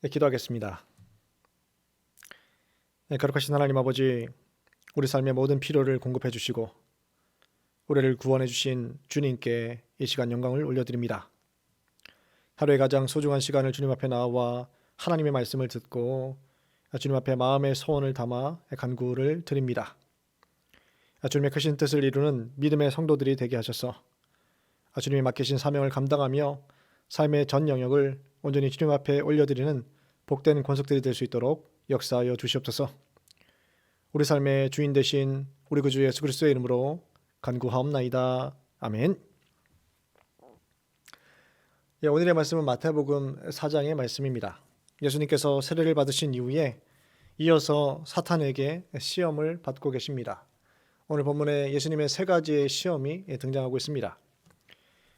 기도하겠습니다. 거룩하신 하나님 아버지, 우리 삶의 모든 필요를 공급해 주시고 우리를 구원해 주신 주님께 이 시간 영광을 올려드립니다. 하루의 가장 소중한 시간을 주님 앞에 나와 하나님의 말씀을 듣고 주님 앞에 마음의 소원을 담아 간구를 드립니다. 주님의 크신 뜻을 이루는 믿음의 성도들이 되게 하셔서 주님이 맡기신 사명을 감당하며 삶의 전 영역을 온전히 주님 앞에 올려드리는 복된 권속들이 될 수 있도록 역사하여 주시옵소서. 우리 삶의 주인 되신 우리 구주 예수 그리스도의 이름으로 간구하옵나이다. 아멘. 오늘의 말씀은 마태복음 4장의 말씀입니다. 예수님께서 세례를 받으신 이후에 이어서 사탄에게 시험을 받고 계십니다. 오늘 본문에 예수님의 세 가지의 시험이 등장하고 있습니다.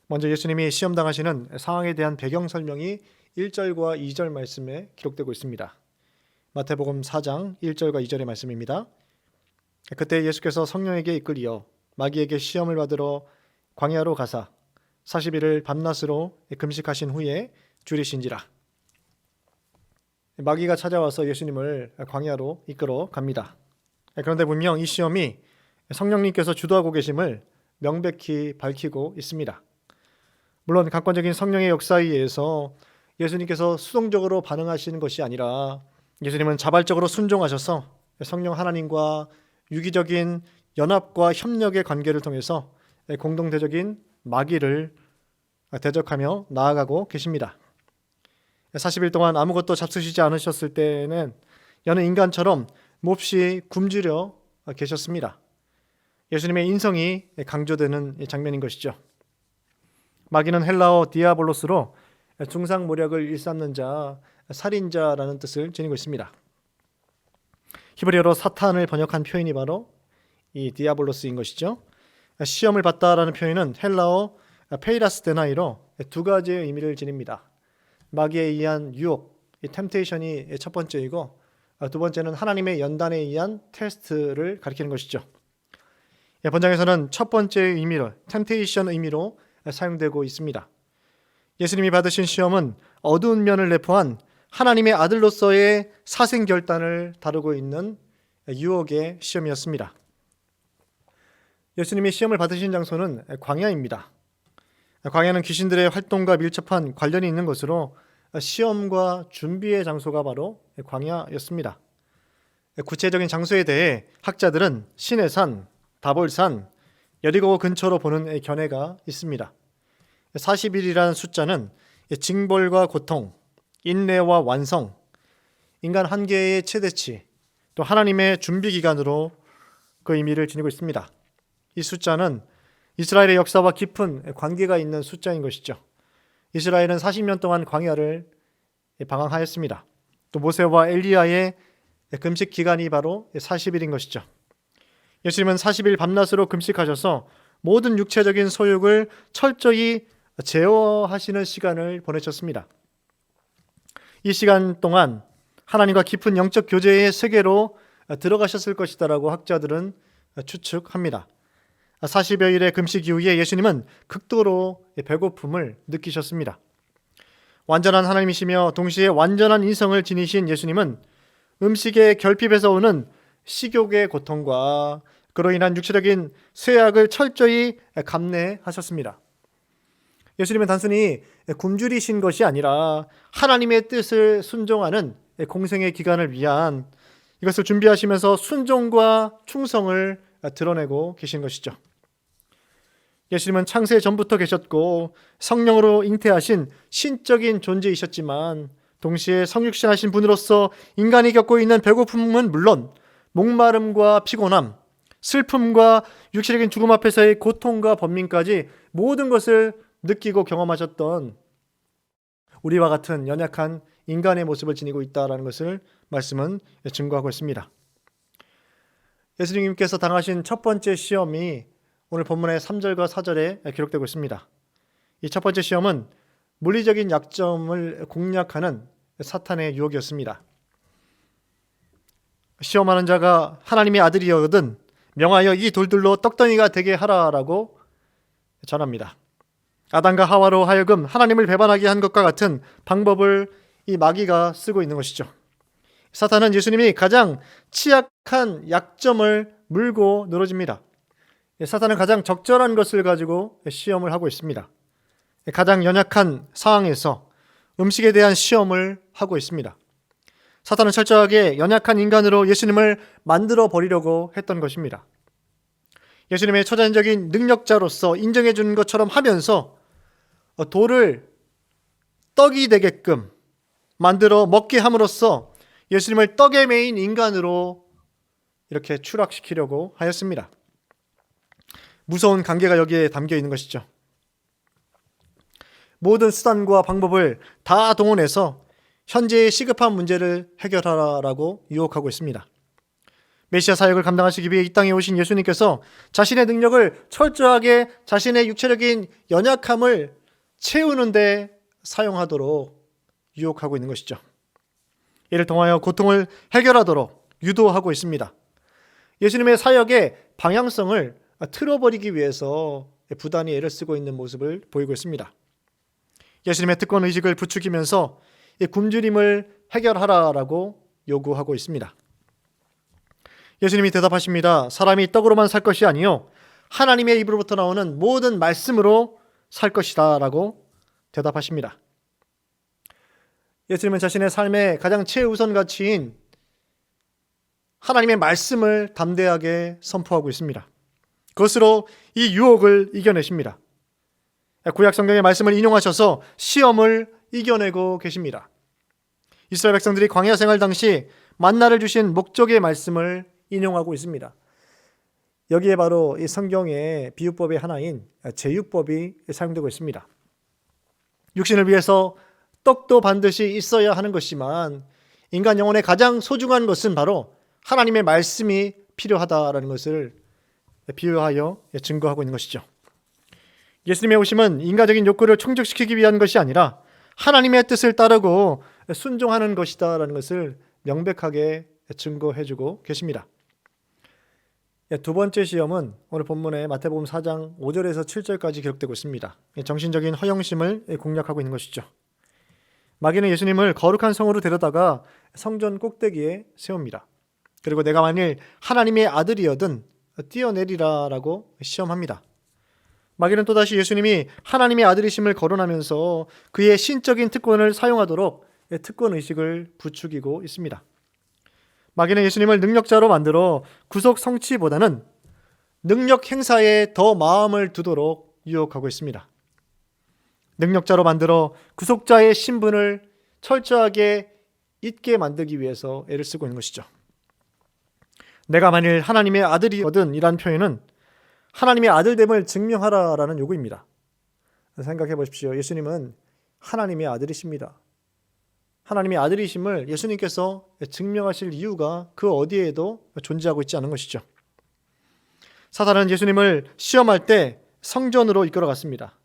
먼저 예수님이 시험당하시는 상황에 대한 배경 설명이 1절과 2절 말씀에 기록되고 있습니다. 마태복음 4장 1절과 2절의 말씀입니다. 그때 예수께서 성령에게 이끌리어 마귀에게 시험을 받으러 광야로 가사 40일을 밤낮으로 금식하신 후에 줄이신지라. 마귀가 찾아와서 예수님을 광야로 이끌어 갑니다. 그런데 분명 이 시험이 성령님께서 주도하고 계심을 명백히 밝히고 있습니다. 물론 강권적인 성령의 역사에 의해서 예수님께서 수동적으로 반응하시는 것이 아니라 예수님은 자발적으로 순종하셔서 성령 하나님과 유기적인 연합과 협력의 관계를 통해서 공동대적인 마귀를 대적하며 나아가고 계십니다. 40일 동안 아무것도 잡수시지 않으셨을 때는 여느 인간처럼 몹시 굶주려 계셨습니다. 예수님의 인성이 강조되는 장면인 것이죠. 마귀는 헬라어 디아볼로스로 중상모략을 일삼는 자, 살인자라는 뜻을 지니고 있습니다. 히브리어로 사탄을 번역한 표현이 바로 이 디아볼로스인 것이죠. 시험을 받다라는 표현은 헬라어 페이라스데나이로 두 가지의 의미를 지닙니다. 마귀에 의한 유혹, 이 템테이션이 첫 번째이고 두 번째는 하나님의 연단에 의한 테스트를 가리키는 것이죠. 본장에서는 첫 번째 의미로 템테이션 의미로 사용되고 있습니다. 예수님이 받으신 시험은 어두운 면을 내포한 하나님의 아들로서의 사생결단을 다루고 있는 유혹의 시험이었습니다. 예수님이 시험을 받으신 장소는 광야입니다. 광야는 귀신들의 활동과 밀접한 관련이 있는 것으로 시험과 준비의 장소가 바로 광야였습니다. 구체적인 장소에 대해 학자들은 시내산, 다볼산, 여리고 근처로 보는 견해가 있습니다. 40일이라는 숫자는 징벌과 고통, 인내와 완성, 인간 한계의 최대치, 또 하나님의 준비기간으로 그 의미를 지니고 있습니다. 이 숫자는 이스라엘의 역사와 깊은 관계가 있는 숫자인 것이죠. 이스라엘은 40년 동안 광야를 방황하였습니다. 또 모세와 엘리야의 금식 기간이 바로 40일인 것이죠. 예수님은 40일 밤낮으로 금식하셔서 모든 육체적인 소욕을 철저히 제어하시는 시간을 보내셨습니다. 이 시간 동안 하나님과 깊은 영적 교제의 세계로 들어가셨을 것이다라고 학자들은 추측합니다. 40여일의 금식 이후에 예수님은 극도로 배고픔을 느끼셨습니다. 완전한 하나님이시며 동시에 완전한 인성을 지니신 예수님은 음식의 결핍에서 오는 식욕의 고통과 그로 인한 육체적인 쇠약을 철저히 감내하셨습니다. 예수님은 단순히 굶주리신 것이 아니라 하나님의 뜻을 순종하는 공생의 기간을 위한 이것을 준비하시면서 순종과 충성을 드러내고 계신 것이죠. 예수님은 창세 전부터 계셨고 성령으로 잉태하신 신적인 존재이셨지만 동시에 성육신하신 분으로서 인간이 겪고 있는 배고픔은 물론 목마름과 피곤함, 슬픔과 육체적인 죽음 앞에서의 고통과 번민까지 모든 것을 느끼고 경험하셨던 우리와 같은 연약한 인간의 모습을 지니고 있다는 것을 말씀은 증거하고 있습니다. 예수님께서 당하신 첫 번째 시험이 오늘 본문의 3절과 4절에 기록되고 있습니다. 이 첫 번째 시험은 물리적인 약점을 공략하는 사탄의 유혹이었습니다. 시험하는 자가 하나님의 아들이거든 명하여 이 돌들로 떡덩이가 되게 하라라고 전합니다. 아담과 하와로 하여금 하나님을 배반하게 한 것과 같은 방법을 이 마귀가 쓰고 있는 것이죠. 사탄은 예수님이 가장 취약한 약점을 물고 늘어집니다. 사탄은 가장 적절한 것을 가지고 시험을 하고 있습니다. 가장 연약한 상황에서 음식에 대한 시험을 하고 있습니다. 사탄은 철저하게 연약한 인간으로 예수님을 만들어 버리려고 했던 것입니다. 예수님의 초자연적인 능력자로서 인정해 주는 것처럼 하면서 돌을 떡이 되게끔 만들어 먹게 함으로써 예수님을 떡에 매인 인간으로 이렇게 추락시키려고 하였습니다. 무서운 관계가 여기에 담겨 있는 것이죠. 모든 수단과 방법을 다 동원해서 현재의 시급한 문제를 해결하라고 유혹하고 있습니다. 메시아 사역을 감당하시기 위해 이 땅에 오신 예수님께서 자신의 능력을 철저하게 자신의 육체적인 연약함을 채우는 데 사용하도록 유혹하고 있는 것이죠. 이를 통하여 고통을 해결하도록 유도하고 있습니다. 예수님의 사역의 방향성을 틀어버리기 위해서 부단히 애를 쓰고 있는 모습을 보이고 있습니다. 예수님의 특권 의식을 부추기면서 굶주림을 해결하라라고 요구하고 있습니다. 예수님이 대답하십니다. 사람이 떡으로만 살 것이 아니요 하나님의 입으로부터 나오는 모든 말씀으로 살 것이다 라고 대답하십니다. 예수님은 자신의 삶의 가장 최우선 가치인 하나님의 말씀을 담대하게 선포하고 있습니다. 그것으로 이 유혹을 이겨내십니다. 구약 성경의 말씀을 인용하셔서 시험을 이겨내고 계십니다. 이스라엘 백성들이 광야 생활 당시 만나를 주신 목적의 말씀을 인용하고 있습니다. 여기에 바로 이 성경의 비유법의 하나인 제육법이 사용되고 있습니다. 육신을 위해서 떡도 반드시 있어야 하는 것이지만 인간 영혼의 가장 소중한 것은 바로 하나님의 말씀이 필요하다라는 것을 비유하여 증거하고 있는 것이죠. 예수님의 오심은 인간적인 욕구를 충족시키기 위한 것이 아니라 하나님의 뜻을 따르고 순종하는 것이다라는 것을 명백하게 증거해주고 계십니다. 두 번째 시험은 오늘 본문의 마태복음 4장 5절에서 7절까지 기록되고 있습니다. 정신적인 허영심을 공략하고 있는 것이죠. 마귀는 예수님을 거룩한 성으로 데려다가 성전 꼭대기에 세웁니다. 그리고 내가 만일 하나님의 아들이여든 뛰어내리라라고 시험합니다. 마귀는 또다시 예수님이 하나님의 아들이심을 거론하면서 그의 신적인 특권을 사용하도록 특권 의식을 부추기고 있습니다. 마귀는 예수님을 능력자로 만들어 구속 성취보다는 능력 행사에 더 마음을 두도록 유혹하고 있습니다. 능력자로 만들어 구속자의 신분을 철저하게 잊게 만들기 위해서 애를 쓰고 있는 것이죠. 내가 만일 하나님의 아들이거든 이란 표현은 하나님의 아들됨을 증명하라라는 요구입니다. 생각해 보십시오. 예수님은 하나님의 아들이십니다. 하나님의 아들이심을 예수님께서 증명하실 이유가 그 어디에도 존재하고 있지 않은 것이죠. 사탄은 예수님을 시험할 때 성전으로 이끌어갔습니다.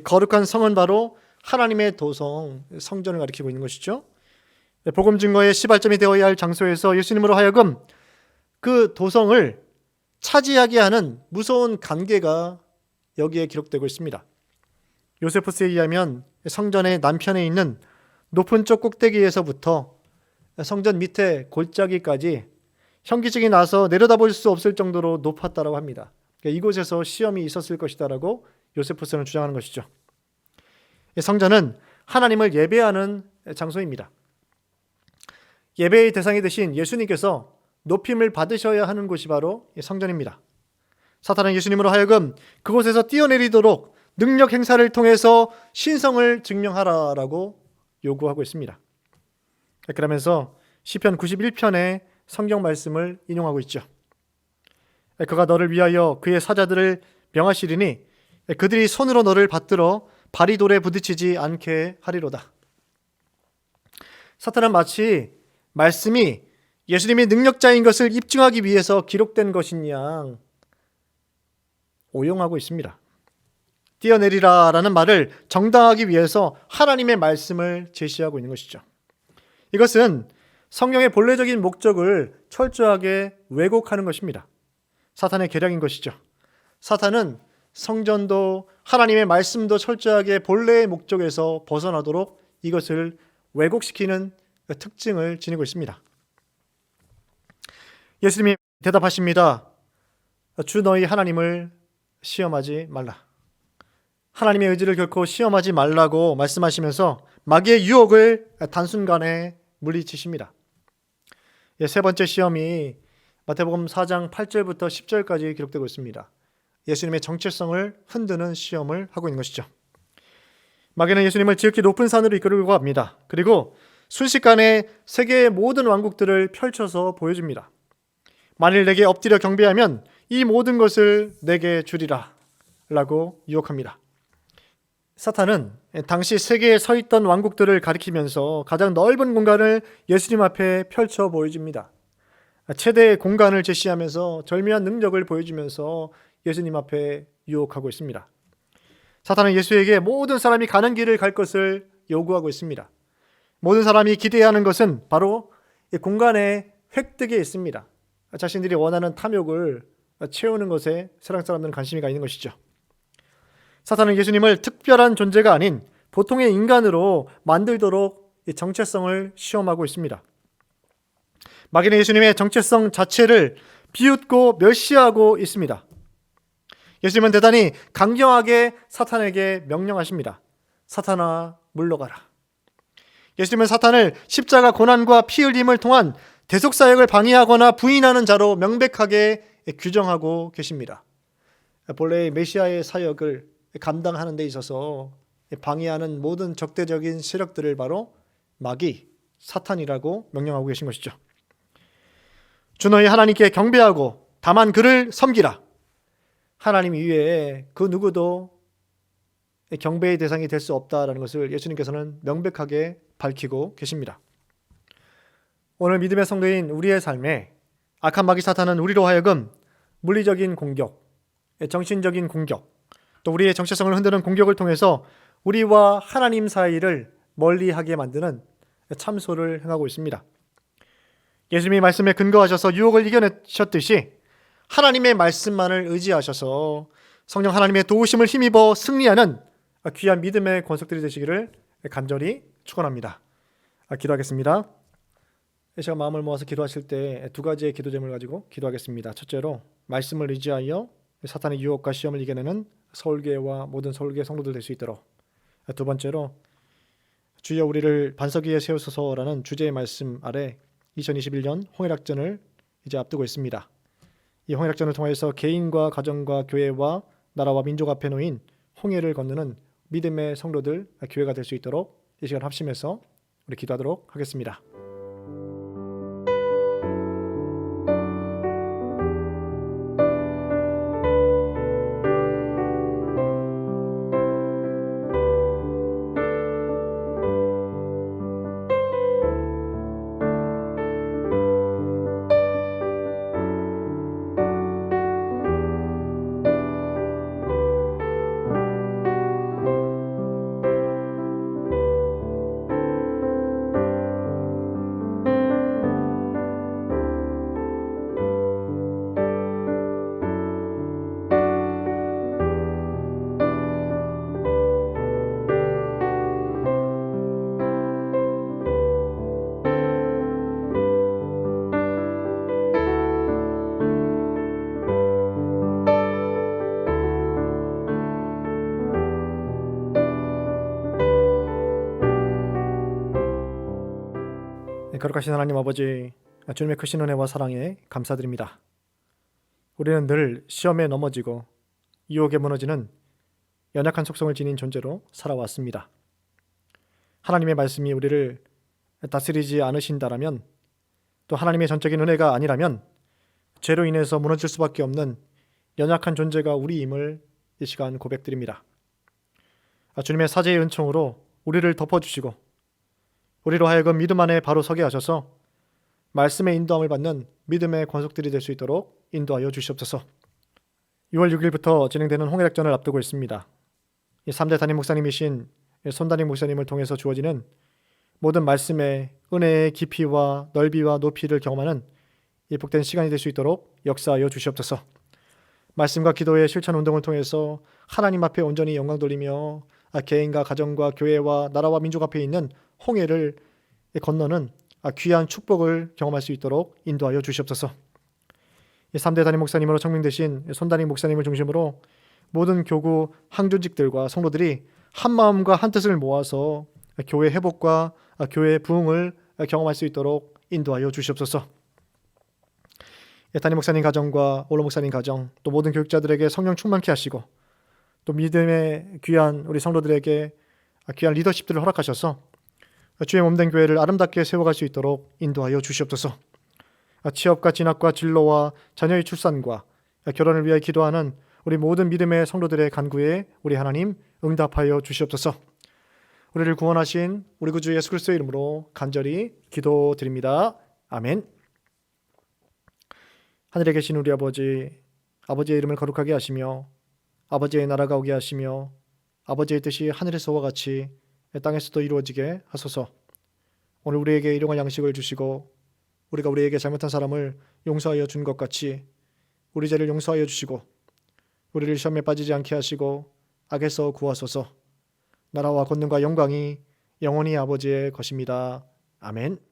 거룩한 성은 바로 하나님의 도성, 성전을 가리키고 있는 것이죠. 복음 증거의 시발점이 되어야 할 장소에서 예수님으로 하여금 그 도성을 차지하게 하는 무서운 관계가 여기에 기록되고 있습니다. 요세푸스에 의하면 성전의 남편에 있는 높은 쪽 꼭대기에서부터 성전 밑에 골짜기까지 현기증이 나서 내려다볼 수 없을 정도로 높았다고 합니다. 이곳에서 시험이 있었을 것이다라고 요세푸스는 주장하는 것이죠. 성전은 하나님을 예배하는 장소입니다. 예배의 대상이 되신 예수님께서 높임을 받으셔야 하는 곳이 바로 성전입니다. 사탄은 예수님으로 하여금 그곳에서 뛰어내리도록 능력 행사를 통해서 신성을 증명하라라고 요구하고 있습니다. 그러면서 시편 91편의 성경 말씀을 인용하고 있죠. 그가 너를 위하여 그의 사자들을 명하시리니 그들이 손으로 너를 받들어 발이 돌에 부딪히지 않게 하리로다. 사탄은 마치 말씀이 예수님이 능력자인 것을 입증하기 위해서 기록된 것인 양 오용하고 있습니다. 뛰어내리라라는 말을 정당하기 위해서 하나님의 말씀을 제시하고 있는 것이죠. 이것은 성경의 본래적인 목적을 철저하게 왜곡하는 것입니다. 사탄의 계략인 것이죠. 사탄은 성전도 하나님의 말씀도 철저하게 본래의 목적에서 벗어나도록 이것을 왜곡시키는 특징을 지니고 있습니다. 예수님이 대답하십니다. 주 너희 하나님을 시험하지 말라. 하나님의 의지를 결코 시험하지 말라고 말씀하시면서 마귀의 유혹을 단순간에 물리치십니다. 세 번째 시험이 마태복음 4장 8절부터 10절까지 기록되고 있습니다. 예수님의 정체성을 흔드는 시험을 하고 있는 것이죠. 마귀는 예수님을 지극히 높은 산으로 이끌고 갑니다. 그리고 순식간에 세계의 모든 왕국들을 펼쳐서 보여줍니다. 만일 내게 엎드려 경배하면 이 모든 것을 내게 주리라 라고 유혹합니다. 사탄은 당시 세계에 서 있던 왕국들을 가리키면서 가장 넓은 공간을 예수님 앞에 펼쳐 보여줍니다. 최대의 공간을 제시하면서 절묘한 능력을 보여주면서 예수님 앞에 유혹하고 있습니다. 사탄은 예수에게 모든 사람이 가는 길을 갈 것을 요구하고 있습니다. 모든 사람이 기대하는 것은 바로 이 공간의 획득에 있습니다. 자신들이 원하는 탐욕을 채우는 것에 세상 사람들은 관심이 가 있는 것이죠. 사탄은 예수님을 특별한 존재가 아닌 보통의 인간으로 만들도록 이 정체성을 시험하고 있습니다. 마귀는 예수님의 정체성 자체를 비웃고 멸시하고 있습니다. 예수님은 대단히 강경하게 사탄에게 명령하십니다. 사탄아 물러가라. 예수님은 사탄을 십자가 고난과 피 흘림을 통한 대속사역을 방해하거나 부인하는 자로 명백하게 규정하고 계십니다. 본래 메시아의 사역을 감당하는 데 있어서 방해하는 모든 적대적인 세력들을 바로 마귀, 사탄이라고 명령하고 계신 것이죠. 주 너희 하나님께 경배하고 다만 그를 섬기라. 하나님 이외에 그 누구도 경배의 대상이 될 수 없다라는 것을 예수님께서는 명백하게 밝히고 계십니다. 오늘 믿음의 성도인 우리의 삶에 악한 마귀 사탄은 우리로 하여금 물리적인 공격, 정신적인 공격, 또 우리의 정체성을 흔드는 공격을 통해서 우리와 하나님 사이를 멀리하게 만드는 참소를 행하고 있습니다. 예수님이 말씀에 근거하셔서 유혹을 이겨내셨듯이 하나님의 말씀만을 의지하셔서 성령 하나님의 도우심을 힘입어 승리하는 귀한 믿음의 권속들이 되시기를 간절히 축원합니다. 기도하겠습니다. 제가 마음을 모아서 기도하실 때 두 가지의 기도 제목을 가지고 기도하겠습니다. 첫째로 말씀을 의지하여 사탄의 유혹과 시험을 이겨내는 서울교회와 모든 서울교회 성도들 될 수 있도록, 두 번째로 주여 우리를 반석 위에 세우소서라는 주제의 말씀 아래 2021년 홍해락전을 이제 앞두고 있습니다. 이 홍해락전을 통해서 개인과 가정과 교회와 나라와 민족 앞에 놓인 홍해를 건너는 믿음의 성도들, 교회가 될 수 있도록 이 시간 합심해서 우리 기도하도록 하겠습니다. 거룩하신 하나님 아버지, 주님의 크신 은혜와 사랑에 감사드립니다. 우리는 늘 시험에 넘어지고 유혹에 무너지는 연약한 속성을 지닌 존재로 살아왔습니다. 하나님의 말씀이 우리를 다스리지 않으신다라면, 또 하나님의 전적인 은혜가 아니라면 죄로 인해서 무너질 수밖에 없는 연약한 존재가 우리임을 이 시간 고백드립니다. 주님의 사제의 은총으로 우리를 덮어주시고 우리로 하여금 믿음 안에 바로 서게 하셔서 말씀의 인도함을 받는 믿음의 권속들이 될 수 있도록 인도하여 주시옵소서. 6월 6일부터 진행되는 홍해락전을 앞두고 있습니다. 3대 담임 목사님이신 손담임 목사님을 통해서 주어지는 모든 말씀의 은혜의 깊이와 넓이와 높이를 경험하는 이 복된 시간이 될 수 있도록 역사하여 주시옵소서. 말씀과 기도의 실천 운동을 통해서 하나님 앞에 온전히 영광 돌리며 개인과 가정과 교회와 나라와 민족 앞에 있는 홍해를 건너는 귀한 축복을 경험할 수 있도록 인도하여 주시옵소서. 3대 담임 목사님으로 청명되신 손담임 목사님을 중심으로 모든 교구 항존직들과 성도들이 한 마음과 한 뜻을 모아서 교회 회복과 교회 부흥을 경험할 수 있도록 인도하여 주시옵소서. 담임 목사님 가정과 올로 목사님 가정, 또 모든 교육자들에게 성령 충만케 하시고, 또 믿음의 귀한 우리 성도들에게 귀한 리더십들을 허락하셔서 주의 몸된 교회를 아름답게 세워갈 수 있도록 인도하여 주시옵소서. 취업과 진학과 진로와 자녀의 출산과 결혼을 위해 기도하는 우리 모든 믿음의 성도들의 간구에 우리 하나님 응답하여 주시옵소서. 우리를 구원하신 우리 구주 예수 그리스도의 이름으로 간절히 기도드립니다. 아멘. 하늘에 계신 우리 아버지, 아버지의 이름을 거룩하게 하시며 아버지의 나라가 오게 하시며 아버지의 뜻이 하늘에서와 같이 땅에서도 이루어지게 하소서. 오늘 우리에게 일용할 양식을 주시고 우리가 우리에게 잘못한 사람을 용서하여 준 것 같이 우리 죄를 용서하여 주시고 우리를 시험에 빠지지 않게 하시고 악에서 구하소서. 나라와 권능과 영광이 영원히 아버지의 것입니다. 아멘.